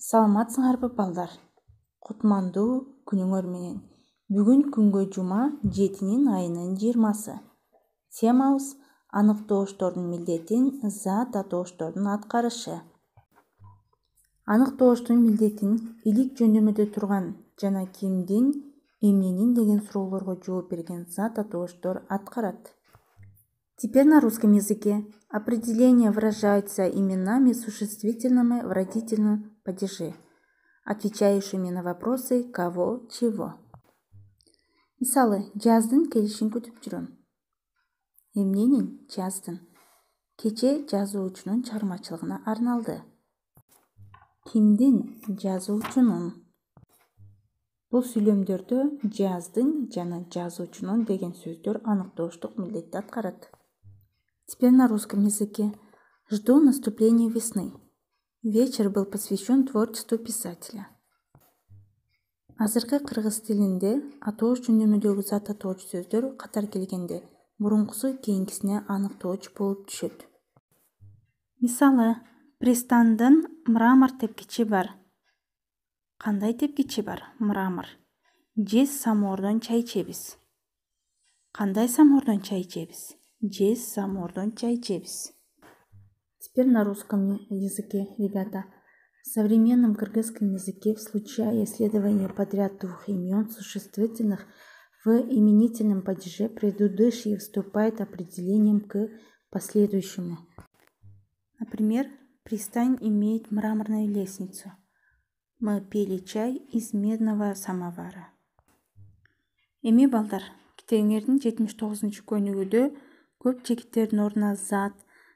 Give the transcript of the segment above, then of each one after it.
Саламатсыңарбы балдар? Кутмандуу күнүңөр менен. Бүгүн күнгө жума 7-айынын 20-сы. Темабыз аныктооштордун милдетин зат атооштордун аткарышы. Аныктооштун милдетин илик жөндөмөдө турган жана кимдин, эмненин деген суроолорго жооп берген зат атооштор аткарат. Теперь на русском языке. Определения выражаются именами существительными в родительном падеже, отвечающими на вопросы кого, чего. Мисалы, жаздын келишин күтүп жүрөм. Эмненин? Жаздын. Кече жазуучунун чыгармачылыгына арналды. Кимдин? Жазуучунун. Бул сүйлөмдөрдө жаздын жана жазуучунун деген сөздөр аныктооштук милдетти аткарат. Теперь на русском языке. Жду наступления весны. Вечер был посвящен творчеству писателя. Азыркы кыргыз тилинде атоош жөндөмүдөгү зат атооч сөздөр катар келгенде мурункусу кийинкисине аныктооч болуп түшөт. Мисалы, пристандын мрамор тепкичи бар. Кандай тепкичи бар? Мрамор. Жез самоордон чай ичебиз. Кандай самоордон чай ичебиз? Жез самоордон чай ичебиз. Теперь на русском языке, ребята. В современном кыргызском языке в случае следования подряд двух имен существительных в именительном падеже предыдущее вступает определением к последующему. Например, пристань имеет мраморную лестницу. Мы пили чай из медного самовара. Эми балдар, китебиңердин 79-көнүгүдө көп чекиттердин ордуна зат,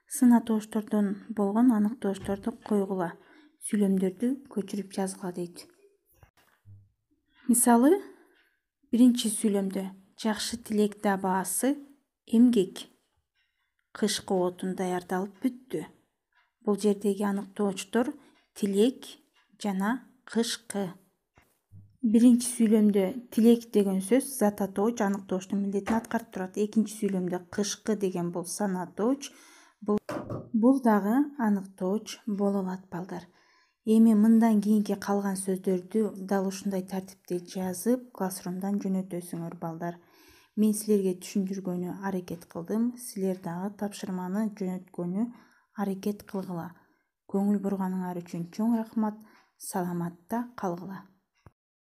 сын атооштордон болгон аныктоошторду койгула, сүйлөмдөрдү көчүрүп жазгыла дейт. Мисалы, биринчи сүйлөмдө жакшы тилек баасы эмгек. Кышкы отун даярдалып бүттү. Бул жердеги аныктоочтор тилек жана кышкы. Биринчи сүйлөмдө тилек деген сөз зат атооч аныктооштун милдетин аткарып турат. Экинчи сүйлөмдө кышкы деген бул сан атооч, бул дагы аныктооч боло алат балдар. Эми мындан кийинки калган сөздөрдү дал ушундай тартипте жазып, классрумдан жөнөтөсүңөр балдар. Мен силерге түшүндүргөнү аракет кылдым, силер дагы тапшырманы жөнөткөнү аракет кылгыла. Көңүл бурганыңар үчүн чоң рахмат. Саламатта калгыла.